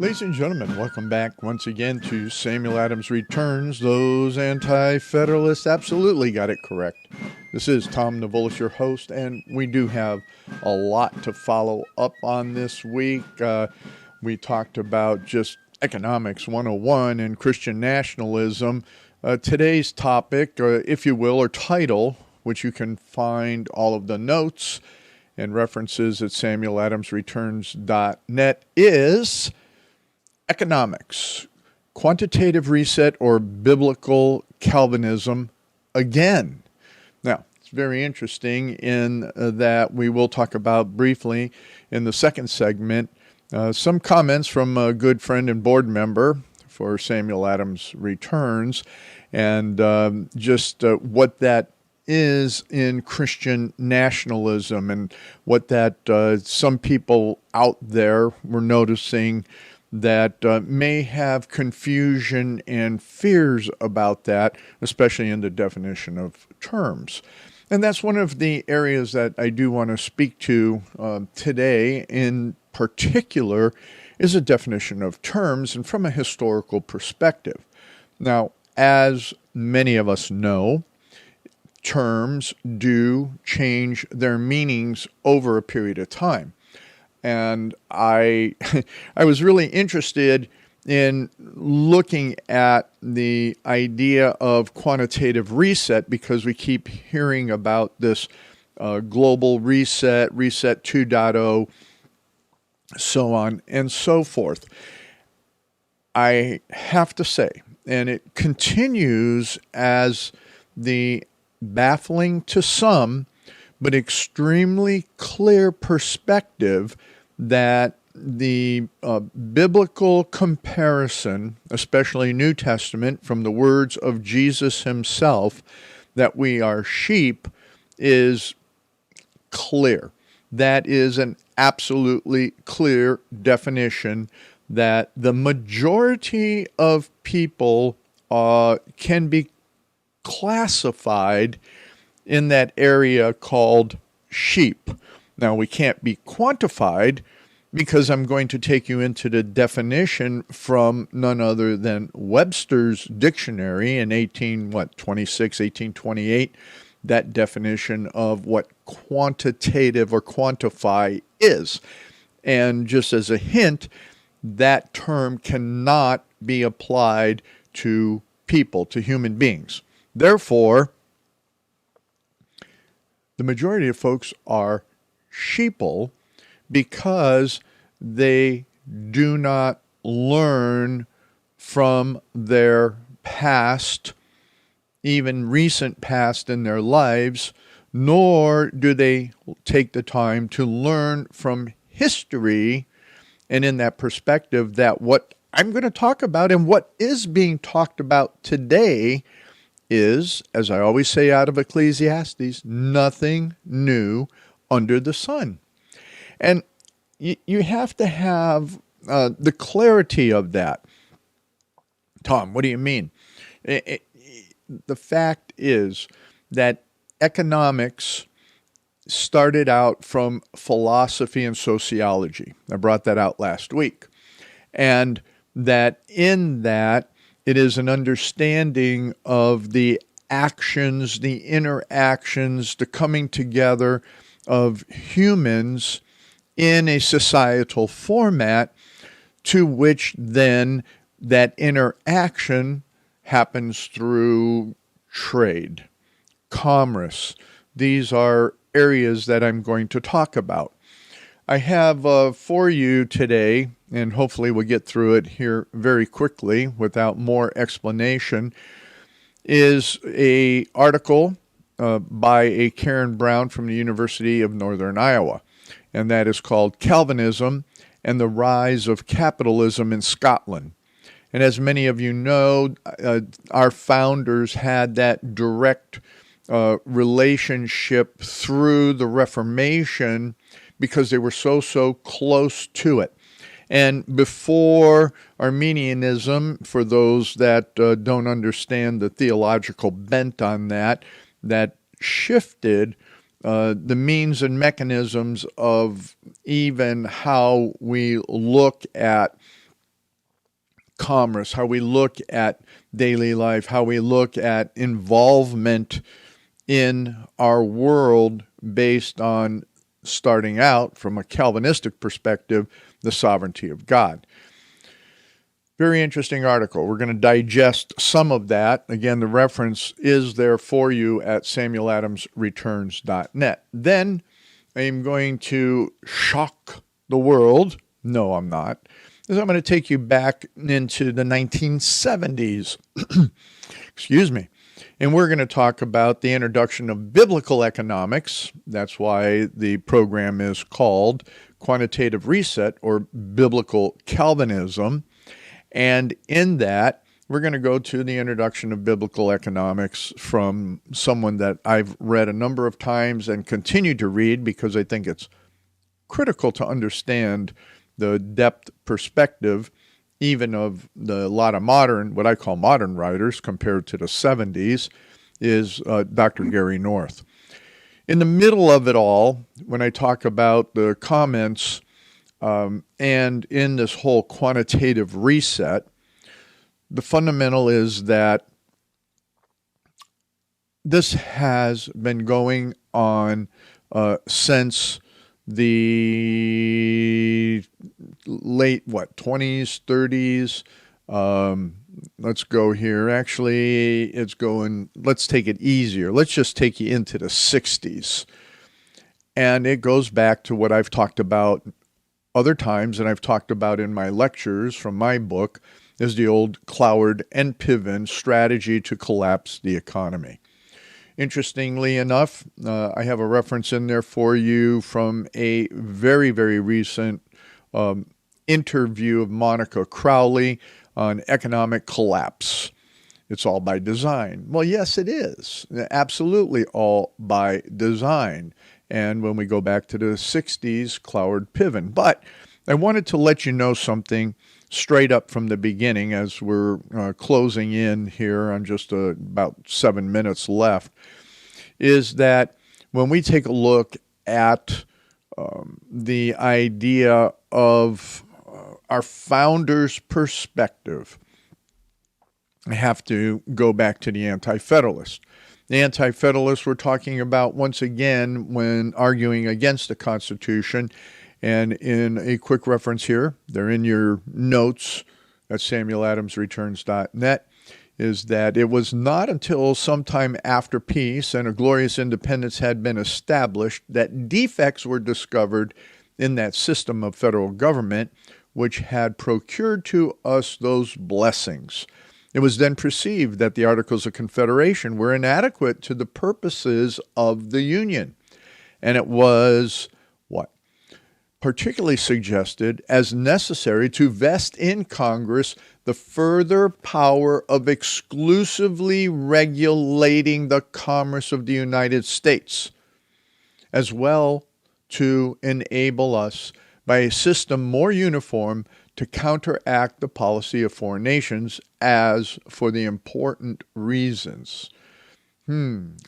Ladies and gentlemen, welcome back once again to Samuel Adams Returns. Those anti-federalists absolutely got it correct. This is Tom Navolis, your host, and we do have a lot to follow up on this week. We talked about just Economics 101 and Christian nationalism. Today's topic, if you will, or title, which you can find all of the notes and references at samueladamsreturns.net, is Economics, Quantitative Reset, or Biblical Calvinism Again. Now, it's very interesting in that we will talk about briefly in the second segment some comments from a good friend and board member for Samuel Adams Returns, and just what that is in Christian nationalism, and what that some people out there were noticing that may have confusion and fears about that, especially in the definition of terms. And that's one of the areas that I do want to speak to today in particular, is a definition of terms and from a historical perspective. Now, as many of us know, terms do change their meanings over a period of time. And I was really interested in looking at the idea of quantitative reset, because we keep hearing about this global reset, reset 2.0, so on and so forth. I have to say, and it continues as the baffling to some, but extremely clear perspective that the biblical comparison, especially New Testament, from the words of Jesus himself, that we are sheep, is clear. That is an absolutely clear definition that the majority of people can be classified in that area called sheep. Now, we can't be quantified, because I'm going to take you into the definition from none other than Webster's dictionary in 1828, that definition of what quantitative or quantify is. And just as a hint, that term cannot be applied to people, to human beings. Therefore, the majority of folks are sheeple because they do not learn from their past, even recent past in their lives, nor do they take the time to learn from history. And in that perspective, that what I'm going to talk about and what is being talked about today is, as I always say out of Ecclesiastes, nothing new under the sun. And you have to have the clarity of that. Tom, what do you mean? The fact is that economics started out from philosophy and sociology. I brought that out last week. And that in that, it is an understanding of the actions, the interactions, the coming together of humans in a societal format, to which then that interaction happens through trade, commerce. These are areas that I'm going to talk about. I have for you today, and hopefully we'll get through it here very quickly without more explanation, is an article by a Karen Brown from the University of Northern Iowa, and that is called Calvinism and the Rise of Capitalism in Scotland. And as many of you know, our founders had that direct relationship through the Reformation because they were so close to it. And before Arminianism, for those that don't understand the theological bent on that, that shifted the means and mechanisms of even how we look at commerce, how we look at daily life, how we look at involvement in our world based on, starting out from a Calvinistic perspective, the sovereignty of God. Very interesting article. We're going to digest some of that. Again, the reference is there for you at samueladamsreturns.net. Then I'm going to shock the world. No, I'm not. Because I'm going to take you back into the 1970s. Excuse me. And we're going to talk about the introduction of biblical economics. That's why the program is called Quantitative Reset, or Biblical Calvinism. And in that, we're going to go to the introduction of biblical economics from someone that I've read a number of times and continue to read because I think it's critical to understand the depth perspective even of a lot of modern, what I call modern writers compared to the 70s, is Dr. Gary North. In the middle of it all, when I talk about the comments and in this whole quantitative reset, the fundamental is that this has been going on since the late, 20s, 30s. Let's go here. Actually, let's take it easier. Let's just take you into the 60s. And it goes back to what I've talked about other times, and I've talked about in my lectures from my book, is the old Cloward and Piven strategy to collapse the economy. Interestingly enough, I have a reference in there for you from a very, very recent interview of Monica Crowley on economic collapse. It's all by design. Well, yes, it is. Absolutely all by design. And when we go back to the 60s, Cloward Piven. But I wanted to let you know something straight up from the beginning as we're closing in here on just about 7 minutes left, is that when we take a look at the idea of our founders' perspective, I have to go back to the Anti-Federalist. The Anti-Federalists were talking about, once again, when arguing against the Constitution, and in a quick reference here, they're in your notes at samueladamsreturns.net, is that it was not until sometime after peace and a glorious independence had been established that defects were discovered in that system of federal government, which had procured to us those blessings. It was then perceived that the Articles of Confederation were inadequate to the purposes of the Union. And it was, particularly suggested as necessary to vest in Congress the further power of exclusively regulating the commerce of the United States, as well to enable us by a system more uniform to counteract the policy of foreign nations as for the important reasons.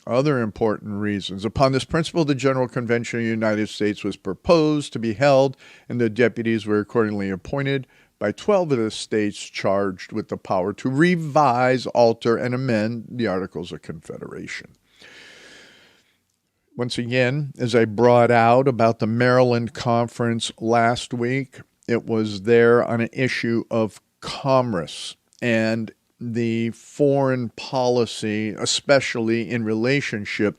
Other important reasons. Upon this principle, the General Convention of the United States was proposed to be held, and the deputies were accordingly appointed by 12 of the states charged with the power to revise, alter, and amend the Articles of Confederation. Once again, as I brought out about the Maryland conference last week, it was there on an issue of commerce and the foreign policy, especially in relationship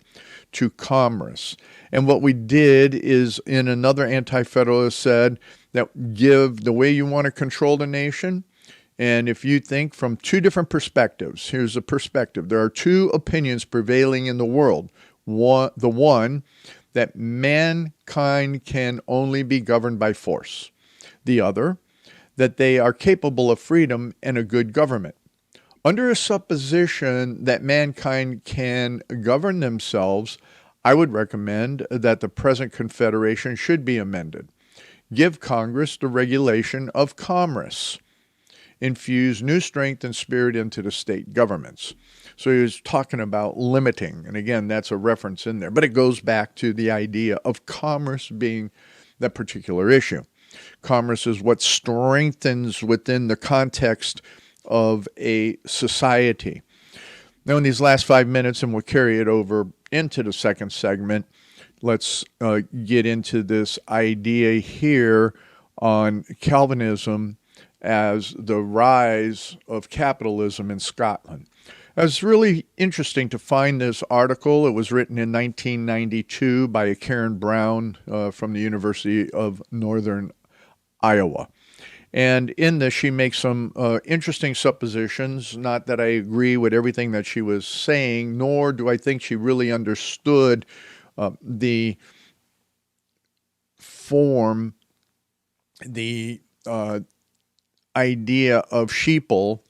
to commerce. And what we did is, in another anti-federalist said that give the way you want to control the nation, and if you think from two different perspectives, here's a perspective. There are two opinions prevailing in the world. The one, that mankind can only be governed by force. The other, that they are capable of freedom and a good government. Under a supposition that mankind can govern themselves, I would recommend that the present Confederation should be amended. Give Congress the regulation of commerce. Infuse new strength and spirit into the state governments. So he was talking about limiting, and again, that's a reference in there, but it goes back to the idea of commerce being that particular issue. Commerce is what strengthens within the context of a society. Now, in these last 5 minutes, and we'll carry it over into the second segment, let's get into this idea here on Calvinism as the rise of capitalism in Scotland. It's really interesting to find this article. It was written in 1992 by Karen Brown from the University of Northern Iowa. And in this, she makes some interesting suppositions. Not that I agree with everything that she was saying, nor do I think she really understood the form, the idea of sheeple,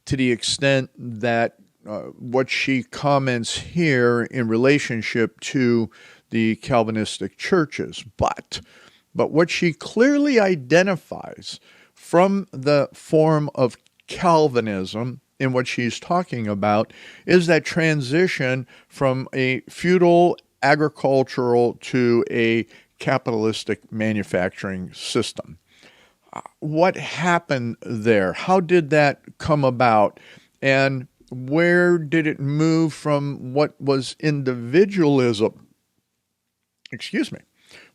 to the extent that what she comments here in relationship to the Calvinistic churches. But what she clearly identifies from the form of Calvinism in what she's talking about is that transition from a feudal agricultural to a capitalistic manufacturing system. What happened there? How did that come about? And where did it move from what was individualism?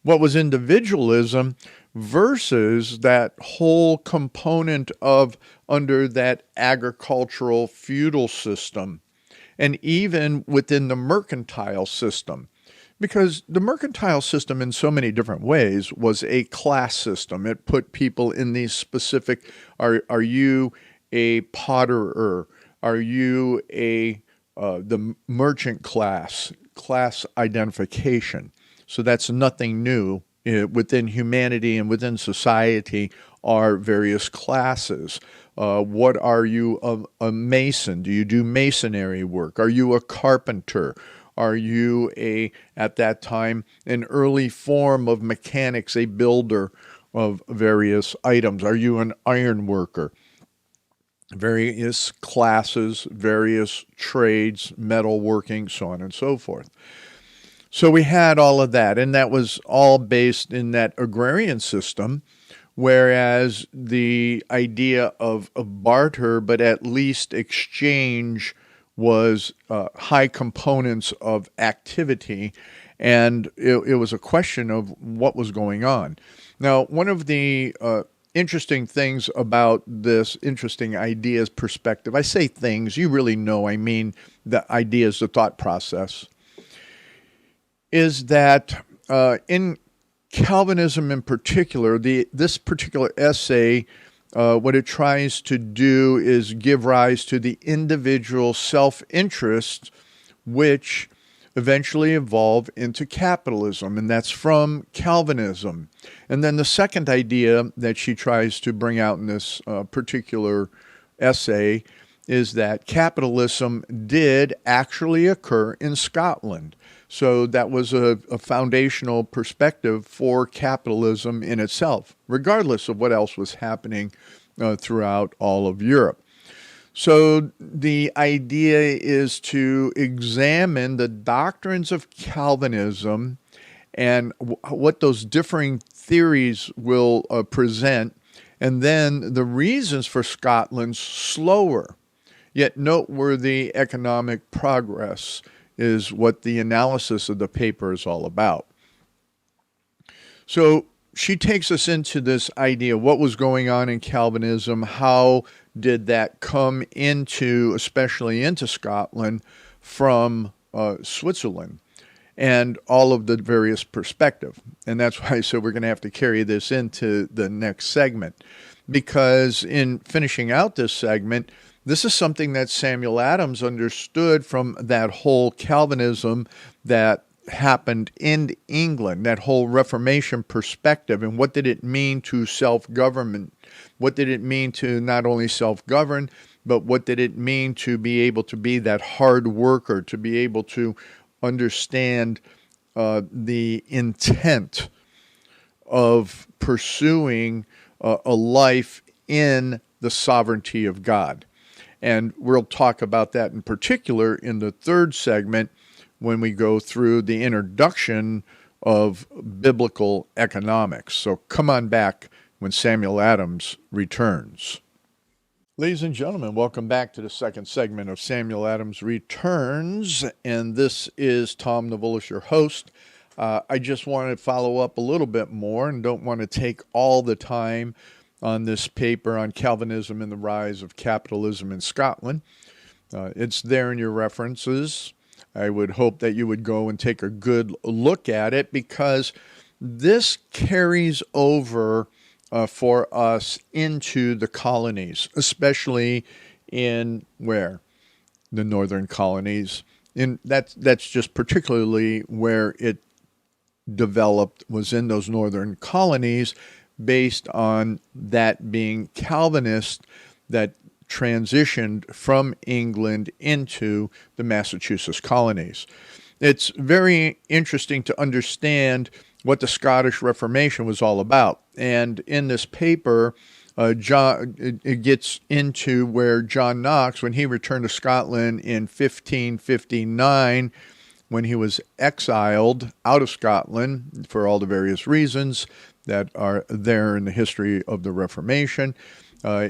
What was individualism versus that whole component of under that agricultural feudal system, and even within the mercantile system. Because the mercantile system in so many different ways was a class system. It put people in these specific, are you a potterer? Are you the merchant class identification? So that's nothing new. Within humanity and within society are various classes. What are you, a mason? Do you do masonry work? Are you a carpenter? Are you at that time, an early form of mechanics, a builder of various items? Are you an iron worker? Various classes, various trades, metalworking, so on and so forth. So we had all of that, and that was all based in that agrarian system, whereas the idea of barter, but at least exchange, was high components of activity, and it was a question of what was going on. Now, one of the interesting things about this interesting ideas perspective, I say things, you really know, I mean the ideas, the thought process, is that in Calvinism in particular, this particular essay, what it tries to do is give rise to the individual self-interest, which eventually evolved into capitalism, and that's from Calvinism. And then the second idea that she tries to bring out in this particular essay is that capitalism did actually occur in Scotland. So that was a foundational perspective for capitalism in itself, regardless of what else was happening throughout all of Europe. So the idea is to examine the doctrines of Calvinism and what those differing theories will present, and then the reasons for Scotland's slower yet noteworthy economic progress is what the analysis of the paper is all about. So she takes us into this idea, what was going on in Calvinism, how did that come into, especially into Scotland, from Switzerland, and all of the various perspective. And that's why I said we're going to have to carry this into the next segment, because in finishing out this segment, this is something that Samuel Adams understood from that whole Calvinism that happened in England, that whole Reformation perspective, and what did it mean to self-government? What did it mean to not only self-govern, but what did it mean to be able to be that hard worker, to be able to understand the intent of pursuing a life in the sovereignty of God? And we'll talk about that in particular in the third segment when we go through the introduction of biblical economics. So come on back when Samuel Adams returns. Ladies and gentlemen, welcome back to the second segment of Samuel Adams Returns, and this is Tom Navolis, your host. I just want to follow up a little bit more and don't want to take all the time on this paper on Calvinism and the Rise of Capitalism in Scotland. It's there in your references. I would hope that you would go and take a good look at it, because this carries over for us into the colonies, especially in where? The northern colonies. That's just particularly where it developed, was in those northern colonies, based on that being Calvinist that transitioned from England into the Massachusetts colonies. It's very interesting to understand what the Scottish Reformation was all about. And in this paper, it gets into where John Knox, when he returned to Scotland in 1559, when he was exiled out of Scotland for all the various reasons that are there in the history of the Reformation,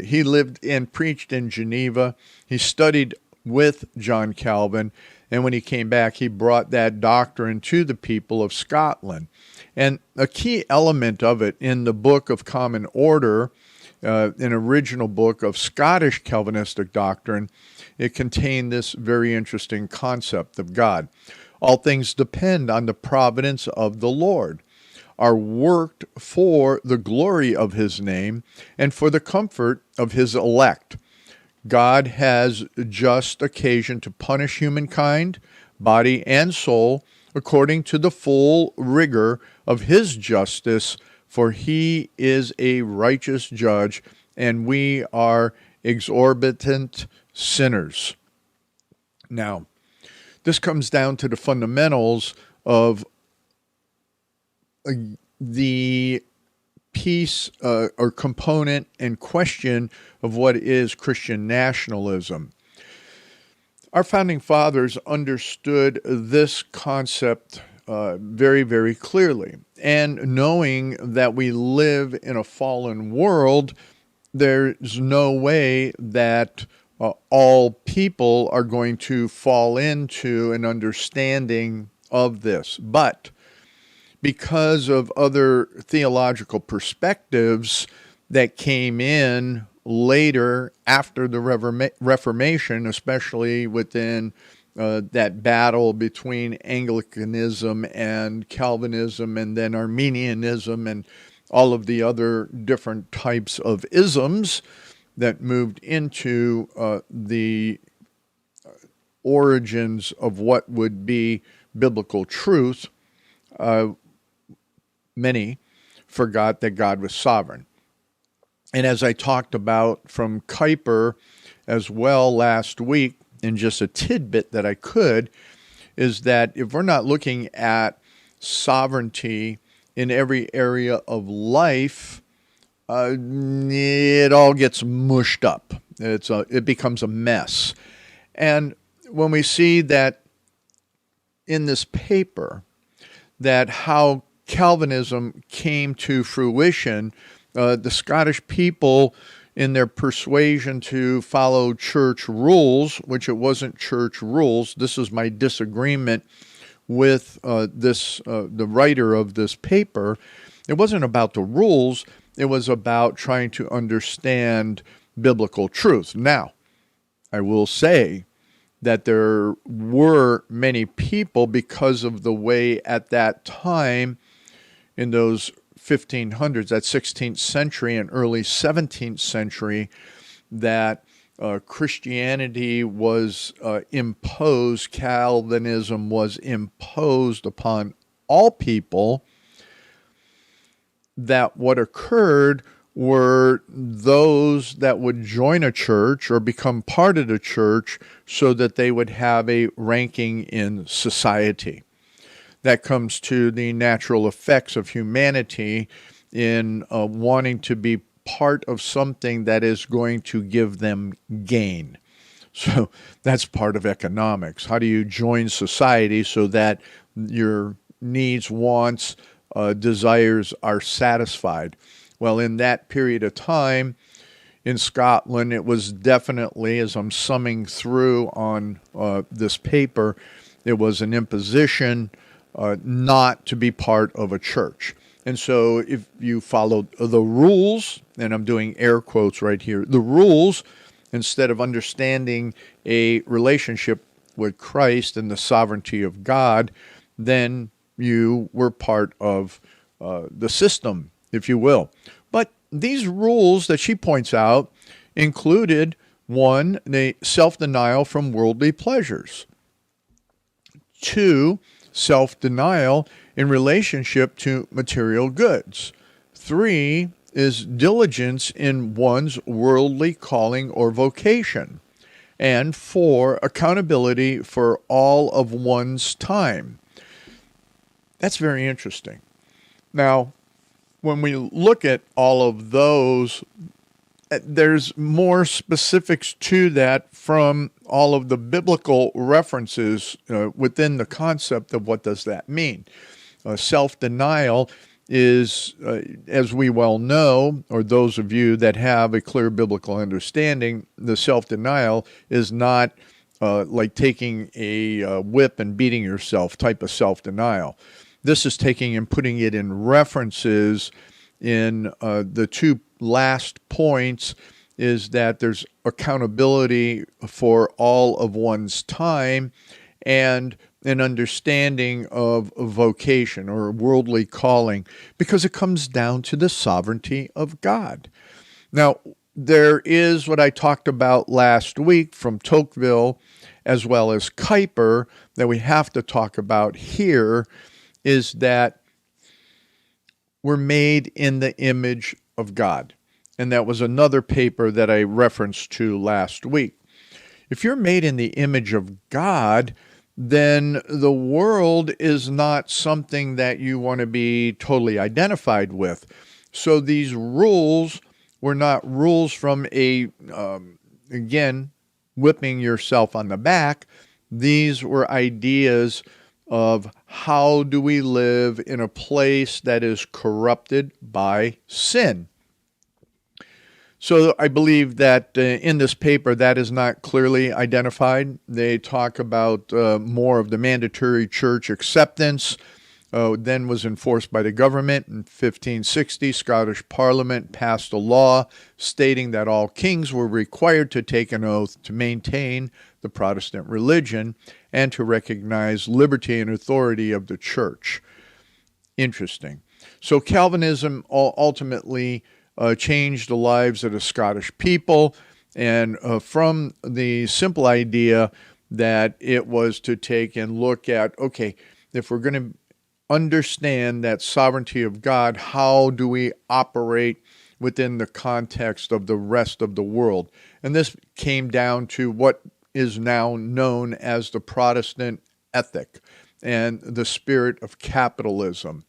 he lived and preached in Geneva. He studied with John Calvin, and when he came back, he brought that doctrine to the people of Scotland. And a key element of it in the Book of Common Order, an original book of Scottish Calvinistic doctrine, it contained this very interesting concept of God. All things depend on the providence of the Lord, are worked for the glory of his name and for the comfort of his elect. God has just occasion to punish humankind, body and soul, according to the full rigor of his justice, for he is a righteous judge, and we are exorbitant sinners. Now, this comes down to the fundamentals of the piece or component and question of what is Christian nationalism. Our founding fathers understood this concept very, very clearly. And knowing that we live in a fallen world, there's no way that all people are going to fall into an understanding of this. But because of other theological perspectives that came in later after the Reformation, especially within that battle between Anglicanism and Calvinism, and then Arminianism and all of the other different types of isms that moved into the origins of what would be biblical truth, many forgot that God was sovereign. And as I talked about from Kuyper as well last week, in just a tidbit that I could, is that if we're not looking at sovereignty in every area of life, it all gets mushed up. It becomes a mess. And when we see that in this paper, that how Calvinism came to fruition, the Scottish people, in their persuasion to follow church rules, which it wasn't church rules. This is my disagreement with the writer of this paper. It wasn't about the rules. It was about trying to understand biblical truth. Now, I will say that there were many people, because of the way at that time, in those 1500s, that 16th century and early 17th century, that Christianity was imposed, Calvinism was imposed upon all people, that what occurred were those that would join a church or become part of the church so that they would have a ranking in society. That comes to the natural effects of humanity in wanting to be part of something that is going to give them gain. So that's part of economics. How do you join society so that you're needs, wants, desires are satisfied. Well, in that period of time in Scotland, it was definitely, as I'm summing through on this paper, it was an imposition not to be part of a church. And so if you followed the rules, and I'm doing air quotes right here, the rules, instead of understanding a relationship with Christ and the sovereignty of God, then you were part of the system, if you will. But these rules that she points out included, one, the self-denial from worldly pleasures. Two, self-denial in relationship to material goods. Three is diligence in one's worldly calling or vocation. And four, accountability for all of one's time. That's very interesting. Now, when we look at all of those, there's more specifics to that from all of the biblical references within the concept of what does that mean. Self-denial is, as we well know, or those of you that have a clear biblical understanding, the self-denial is not like taking a whip and beating yourself type of self-denial. This is taking and putting it in references in the two last points is that there's accountability for all of one's time and an understanding of vocation or worldly calling, because it comes down to the sovereignty of God. Now, there is what I talked about last week from Tocqueville as well as Kuyper that we have to talk about here, is that we're made in the image of God. And that was another paper that I referenced to last week. If you're made in the image of God, then the world is not something that you want to be totally identified with. So these rules were not rules from again, whipping yourself on the back. These were ideas of how do we live in a place that is corrupted by sin. So I believe that in this paper that is not clearly identified. They talk about more of the mandatory church acceptance, then was enforced by the government. In 1560, Scottish Parliament passed a law stating that all kings were required to take an oath to maintain the Protestant religion and to recognize liberty and authority of the church. Interesting. So Calvinism ultimately changed the lives of the Scottish people, and from the simple idea that it was to take and look at, okay, if we're going to understand that sovereignty of God, how do we operate within the context of the rest of the world? And this came down to what is now known as the Protestant ethic and the spirit of capitalism.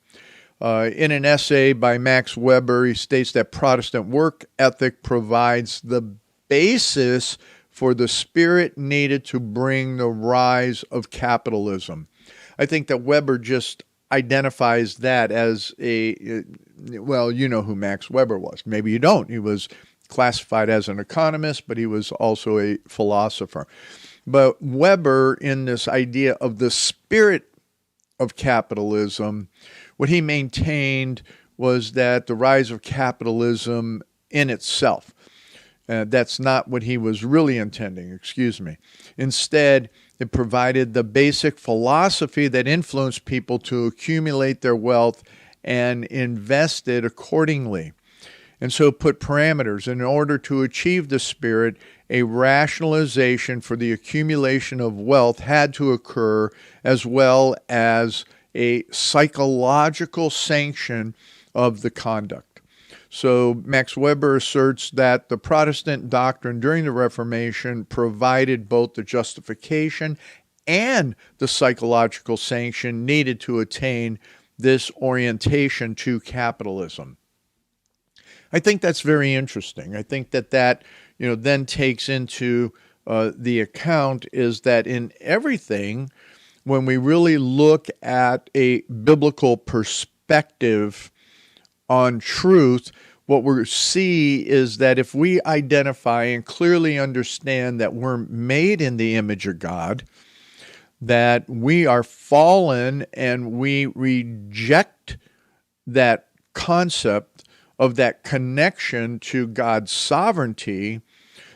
In an essay by Max Weber, he states that Protestant work ethic provides the basis for the spirit needed to bring the rise of capitalism. I think that Weber just identifies that as well, you know who Max Weber was. Maybe you don't. He was classified as an economist, but he was also a philosopher. But Weber, in this idea of the spirit of capitalism, what he maintained was that the rise of capitalism in itself, that's not what he was really intending, excuse me. Instead, it provided the basic philosophy that influenced people to accumulate their wealth and invest it accordingly. And so put parameters. In order to achieve the spirit, a rationalization for the accumulation of wealth had to occur, as well as a psychological sanction of the conduct. So Max Weber asserts that the Protestant doctrine during the Reformation provided both the justification and the psychological sanction needed to attain this orientation to capitalism. I think that's very interesting. I think that then takes into the account is that in everything when we really look at a biblical perspective on truth, what we see is that if we identify and clearly understand that we're made in the image of God, that we are fallen and we reject that concept of that connection to God's sovereignty,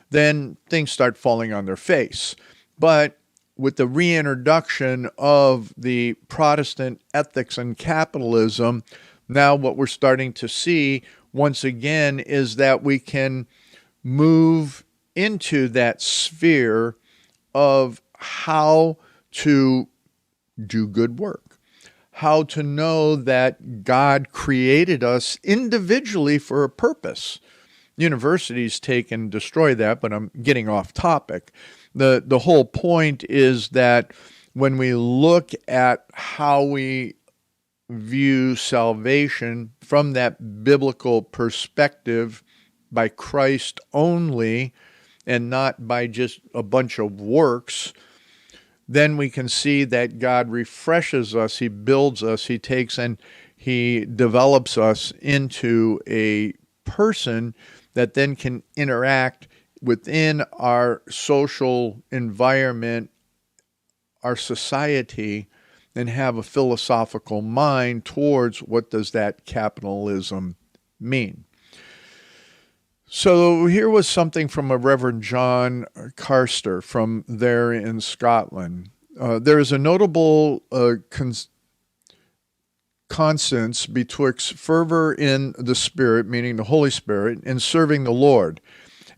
then things start falling on their face. But with the reintroduction of the Protestant ethics and capitalism, now what we're starting to see once again is that we can move into that sphere of how to do good work, how to know that God created us individually for a purpose. Universities take and destroy that, but I'm getting off topic. The whole point is that when we look at how we view salvation from that biblical perspective by Christ only and not by just a bunch of works, then we can see that God refreshes us, He builds us, He takes and He develops us into a person that then can interact within our social environment, our society, and have a philosophical mind towards what does that capitalism mean. So here was something from a Reverend John Carster from there in Scotland. There is a notable consonance betwixt fervor in the Spirit, meaning the Holy Spirit, and serving the Lord,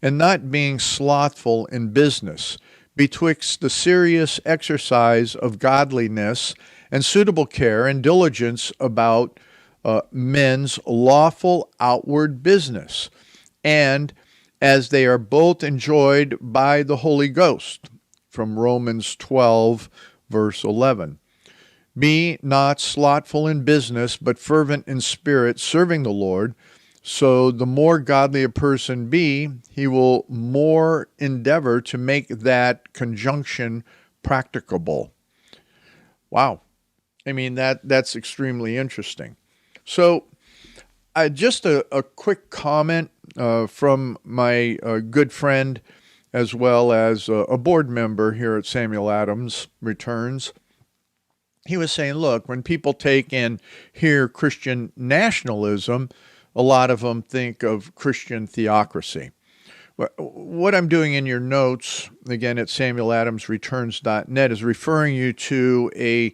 and not being slothful in business, betwixt the serious exercise of godliness and suitable care and diligence about men's lawful outward business, and as they are both enjoyed by the Holy Ghost, from Romans 12, verse 11. Be not slothful in business, but fervent in spirit, serving the Lord. So the more godly a person be, he will more endeavor to make that conjunction practicable. Wow. I mean, that's extremely interesting. So just a quick comment from my good friend, as well as a board member here at Samuel Adams Returns. He was saying, look, when people take and hear Christian nationalism, a lot of them think of Christian theocracy. What I'm doing in your notes, again, at samueladamsreturns.net, is referring you to a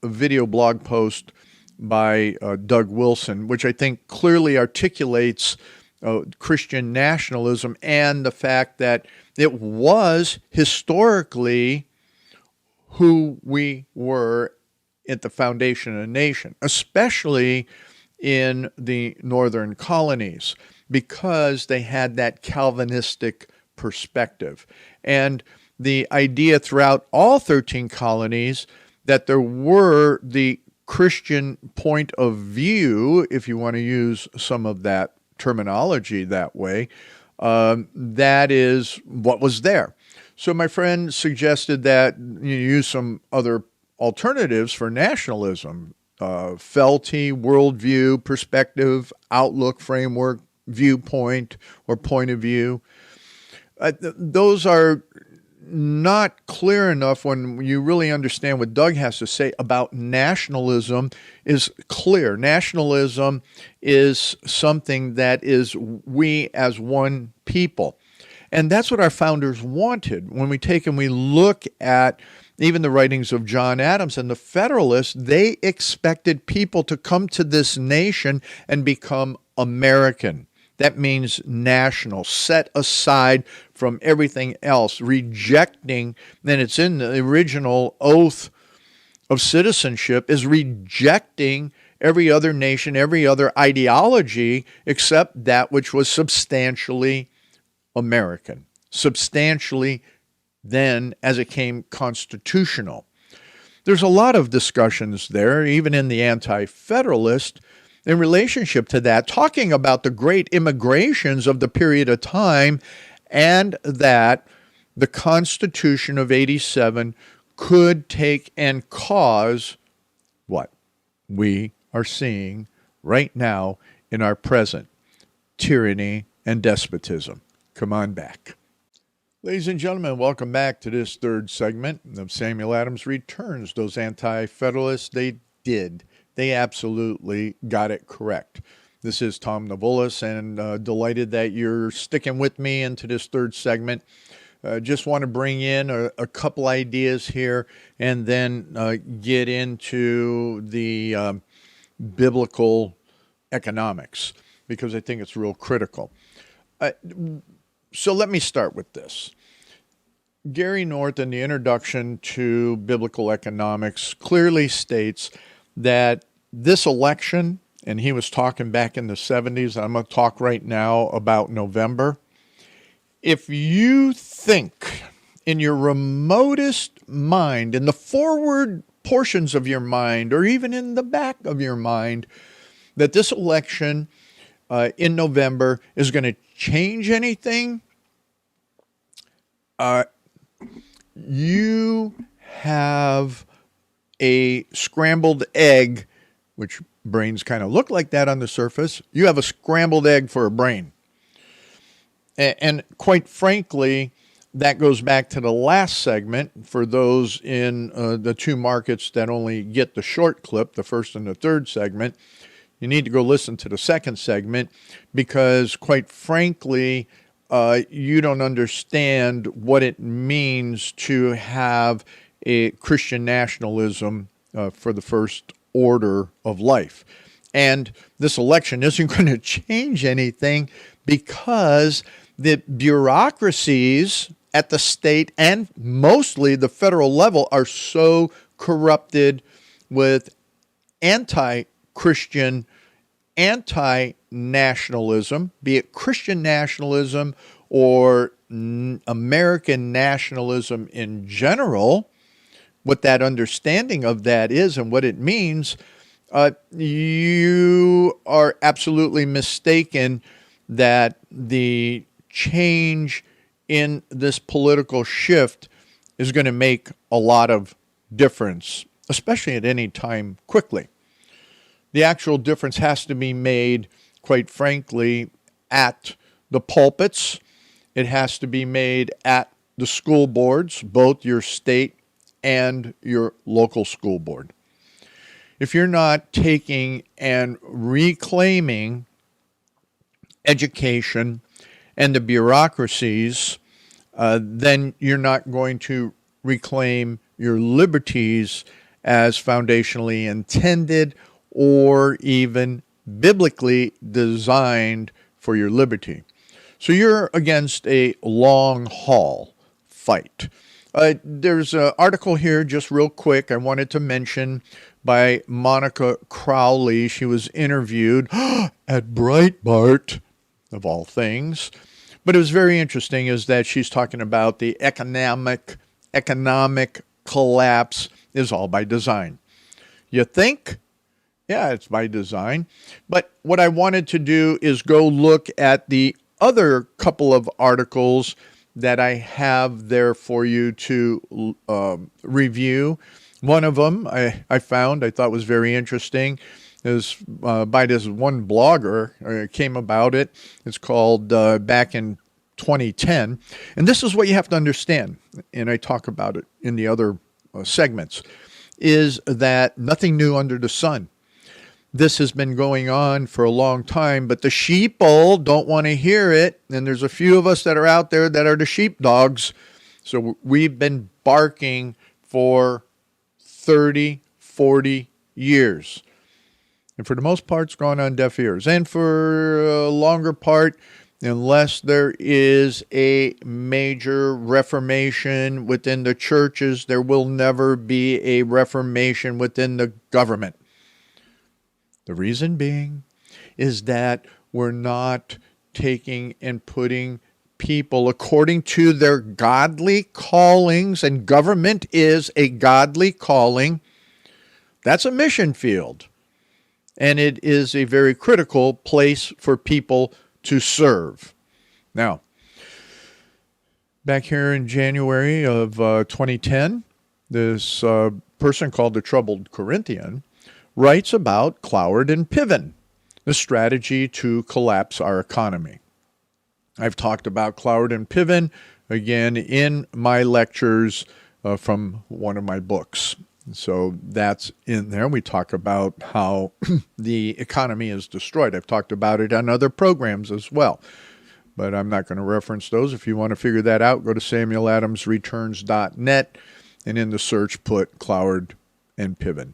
video blog post by Doug Wilson, which I think clearly articulates Christian nationalism and the fact that it was historically who we were at the foundation of the nation, especially in the northern colonies, because they had that Calvinistic perspective. And the idea throughout all 13 colonies that there were the Christian point of view, if you want to use some of that terminology that way, that is what was there. So my friend suggested that you use some other alternatives for nationalism, Felty, worldview, perspective, outlook, framework, viewpoint, or point of view. Those are not clear enough when you really understand what Doug has to say about nationalism is clear. Nationalism is something that is we as one people. And that's what our founders wanted. When we take and we look at even the writings of John Adams and the Federalists, they expected people to come to this nation and become American. That means national, set aside from everything else, rejecting, and it's in the original oath of citizenship, is rejecting every other nation, every other ideology, except that which was substantially American, substantially then as it came constitutional. There's a lot of discussions there, even in the Anti-Federalist, in relationship to that, talking about the great immigrations of the period of time and that the Constitution of 87 could take and cause what we are seeing right now in our present: tyranny and despotism. Come on back. Ladies and gentlemen, welcome back to this third segment of Samuel Adams Returns. Those anti-federalists, they absolutely got it correct. This is Tom Navulis, and delighted that you're sticking with me into this third segment. Just want to bring in a couple ideas here and then get into the biblical economics, because I think it's real critical. So let me start with this. Gary North, in the introduction to biblical economics, clearly states that this election, and he was talking back in the 70s, I'm going to talk right now about November. If you think in your remotest mind, in the forward portions of your mind, or even in the back of your mind, that this election in November is going to change anything, you have a scrambled egg, which brains kind of look like that on the surface. You have a scrambled egg for a brain. And quite frankly, that goes back to the last segment. For those in the two markets that only get the short clip, the first and the third segment, you need to go listen to the second segment, because quite frankly, you don't understand what it means to have a Christian nationalism for the first order of life. And this election isn't going to change anything, because the bureaucracies at the state and mostly the federal level are so corrupted with anti-Christian, anti-nationalism, be it Christian nationalism or American nationalism in general, what that understanding of that is and what it means, you are absolutely mistaken that the change in this political shift is going to make a lot of difference, especially at any time quickly. The actual difference has to be made, quite frankly, at the pulpits. It has to be made at the school boards, both your state and your local school board. If you're not taking and reclaiming education and the bureaucracies, then you're not going to reclaim your liberties as foundationally intended or even biblically designed for your liberty. So you're against a long haul fight. There's an article here, just real quick, I wanted to mention, by Monica Crowley. She was interviewed at Breitbart, of all things. But it was very interesting, is that she's talking about the economic collapse is all by design. You think? Yeah, it's by design. But what I wanted to do is go look at the other couple of articles that I have there for you to review. One of them I thought was very interesting, is by this one blogger, came about it. It's called back in 2010. And this is what you have to understand, and I talk about it in the other segments, is that nothing new under the sun. This has been going on for a long time, but the sheeple don't want to hear it. And there's a few of us that are out there that are the sheepdogs. So we've been barking for 30, 40 years. And for the most part, it's gone on deaf ears. And for a longer part, unless there is a major reformation within the churches, there will never be a reformation within the government. The reason being is that we're not taking and putting people according to their godly callings, and government is a godly calling. That's a mission field. And it is a very critical place for people to serve. Now, back here in January of 2010, this person called the Troubled Corinthian writes about Cloward and Piven, the strategy to collapse our economy. I've talked about Cloward and Piven, again, in my lectures from one of my books. So that's in there. We talk about how the economy is destroyed. I've talked about it on other programs as well, but I'm not going to reference those. If you want to figure that out, go to samueladamsreturns.net and in the search put Cloward and Piven.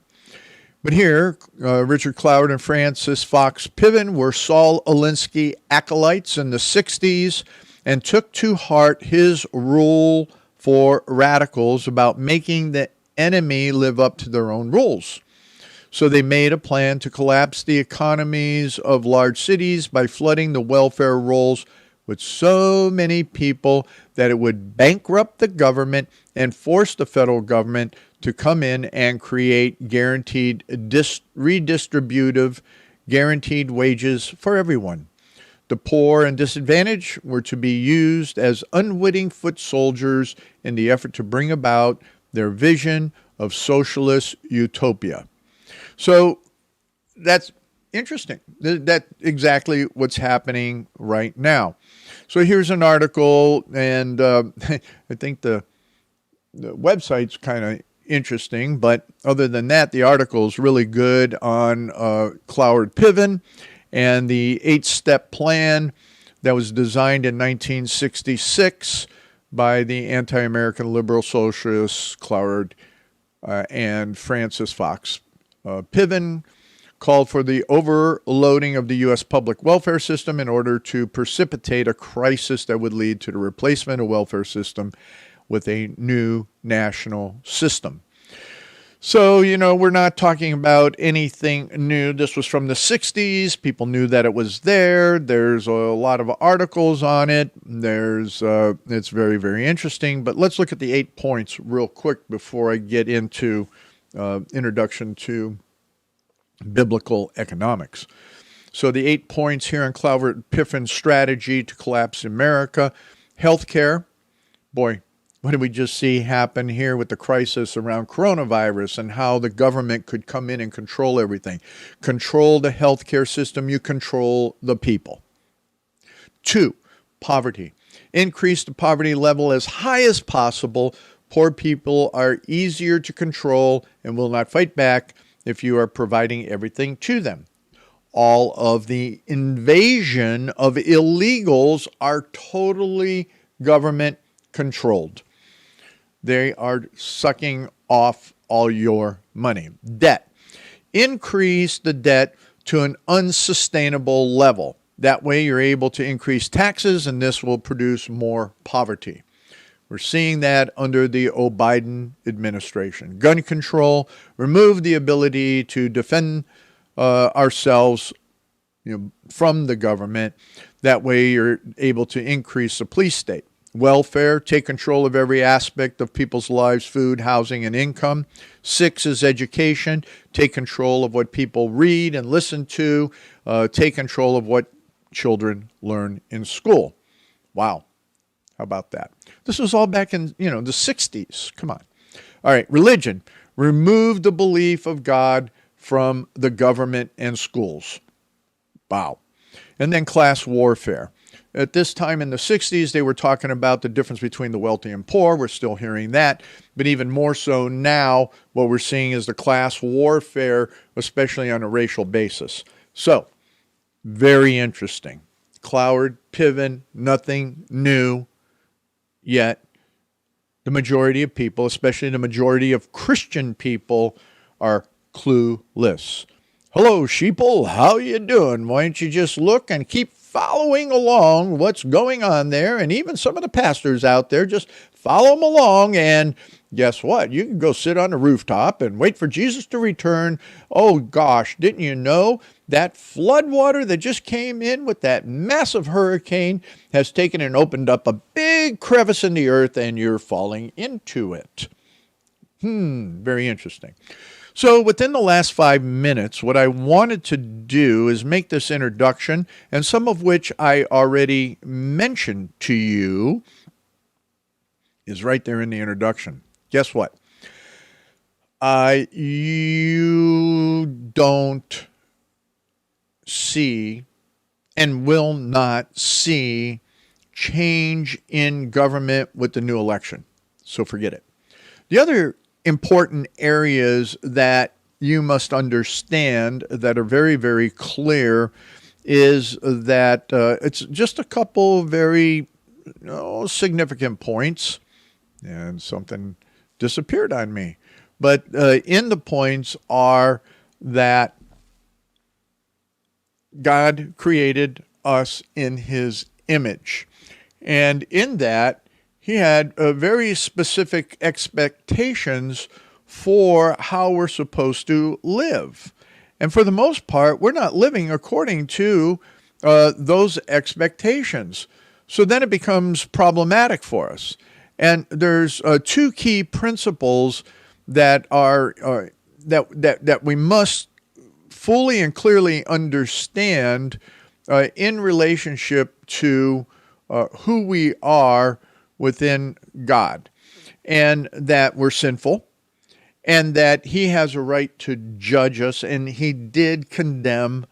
But here, Richard Cloward and Francis Fox Piven were Saul Alinsky acolytes in the 60s and took to heart his rule for radicals about making the enemy live up to their own rules. So they made a plan to collapse the economies of large cities by flooding the welfare rolls with so many people that it would bankrupt the government and force the federal government to come in and create guaranteed redistributive, guaranteed wages for everyone. The poor and disadvantaged were to be used as unwitting foot soldiers in the effort to bring about their vision of socialist utopia. So that's interesting. That's exactly what's happening right now. So here's an article, and I think the website's kind of interesting, but other than that, the article is really good on Cloward Piven and the 8-step plan that was designed in 1966 by the anti-American liberal socialists Cloward and Francis Fox Piven. Called for the overloading of the U.S. public welfare system in order to precipitate a crisis that would lead to the replacement of welfare system with a new national system. So, we're not talking about anything new. This was from the 60s. People knew that it was there. There's a lot of articles on it. It's very, very interesting. But let's look at the 8 points real quick before I get into introduction to biblical economics. So the 8 points here on Cloward Piven's strategy to collapse America. Healthcare. Boy, what did we just see happen here with the crisis around coronavirus and how the government could come in and control everything? Control the healthcare system, you control the people. 2, poverty. Increase the poverty level as high as possible. Poor people are easier to control and will not fight back if you are providing everything to them. All of the invasion of illegals are totally government controlled. They are sucking off all your money. Debt. Increase the debt to an unsustainable level. That way you're able to increase taxes and this will produce more poverty. We're seeing that under the Biden administration. Gun control, remove the ability to defend ourselves from the government. That way you're able to increase the police state. Welfare, take control of every aspect of people's lives, food, housing, and income. 6 is education, take control of what people read and listen to. Take control of what children learn in school. Wow. How about that? This was all back in, the 60s. Come on. All right, religion. Remove the belief of God from the government and schools. Wow. And then class warfare. At this time in the 60s, they were talking about the difference between the wealthy and poor. We're still hearing that. But even more so now, what we're seeing is the class warfare, especially on a racial basis. So, very interesting. Cloward, Piven, nothing new. Yet, the majority of people, especially the majority of Christian people, are clueless. Hello, sheeple. How you doing? Why don't you just look and keep following along what's going on there? And even some of the pastors out there, just follow them along. And guess what? You can go sit on the rooftop and wait for Jesus to return. Oh, gosh, didn't you know that flood water that just came in with that massive hurricane has taken and opened up a big crevice in the earth and you're falling into it? Very interesting. So within the last 5 minutes, what I wanted to do is make this introduction, and some of which I already mentioned to you is right there in the introduction. Guess what? you don't see and will not see change in government with the new election. So forget it. The other important areas that you must understand that are very, very clear is that it's just a couple very significant points, and something disappeared on me. But in the points are that God created us in his image. And in that, he had very specific expectations for how we're supposed to live. And for the most part, we're not living according to those expectations. So then it becomes problematic for us. And there's two key principles that are that we must fully and clearly understand in relationship to who we are within God, and that we're sinful, and that he has a right to judge us, and he did condemn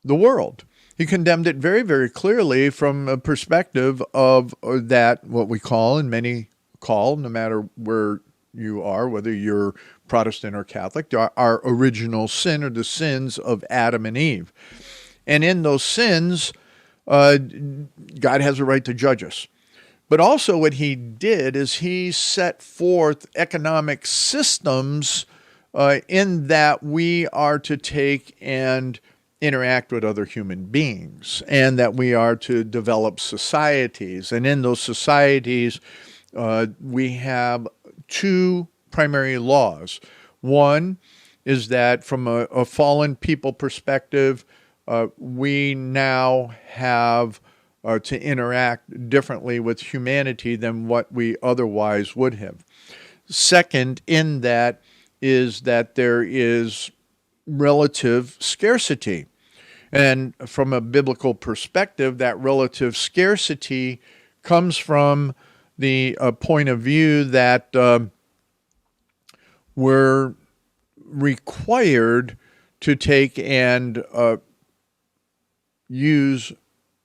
the world. He condemned it very, very clearly from a perspective of that, what we call, and many call, no matter where you are, whether you're Protestant or Catholic, our original sin, or the sins of Adam and Eve. And in those sins, God has a right to judge us. But also what he did is he set forth economic systems in that we are to take and interact with other human beings, and that we are to develop societies. And in those societies, we have two primary laws. One is that from a fallen people perspective, we now have to interact differently with humanity than what we otherwise would have. Second, in that is that there is relative scarcity. And from a biblical perspective, that relative scarcity comes from the point of view that we're required to take and use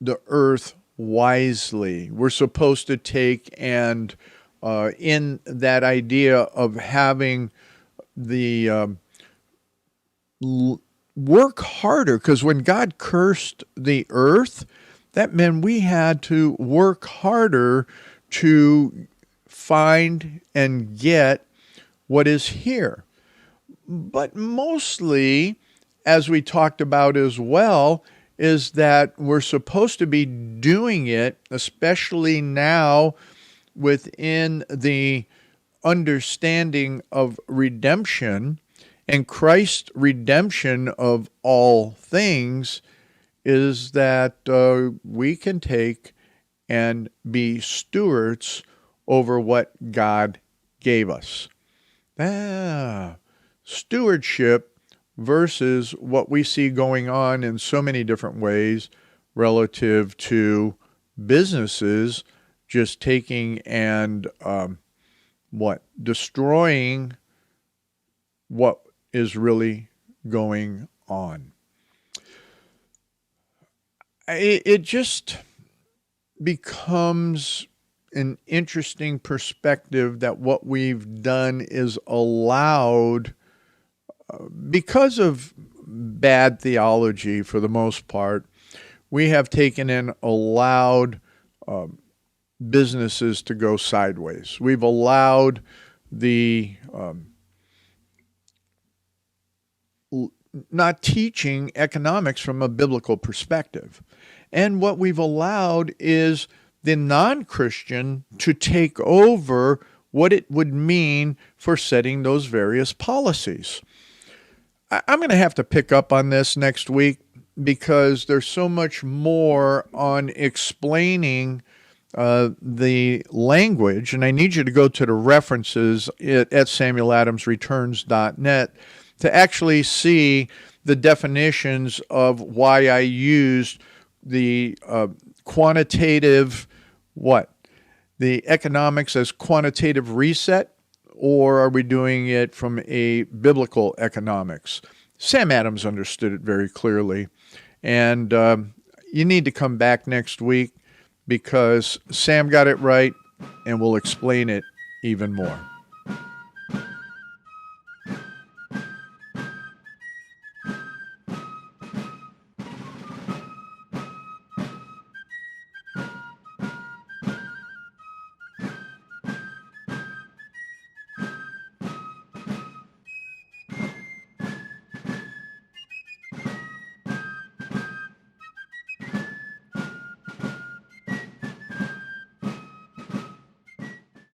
the earth wisely. We're supposed to take and in that idea of having the work harder, because when God cursed the earth, that meant we had to work harder to find and get what is here. But mostly, as we talked about as well, is that we're supposed to be doing it, especially now within the understanding of redemption and Christ's redemption of all things, is that we can take and be stewards over what God gave us. Stewardship versus what we see going on in so many different ways relative to businesses just taking and destroying what is really going on. It just becomes an interesting perspective that what we've done is allowed, because of bad theology for the most part, we have taken and allowed businesses to go sideways. We've allowed the not teaching economics from a biblical perspective. And what we've allowed is the non-Christian to take over what it would mean for setting those various policies. I'm going to have to pick up on this next week, because there's so much more on explaining the language, and I need you to go to the references at samueladamsreturns.net to actually see the definitions of why I used the quantitative, the economics as quantitative reset, or are we doing it from a biblical economics? Sam Adams understood it very clearly, and you need to come back next week because Sam got it right, and we'll explain it even more.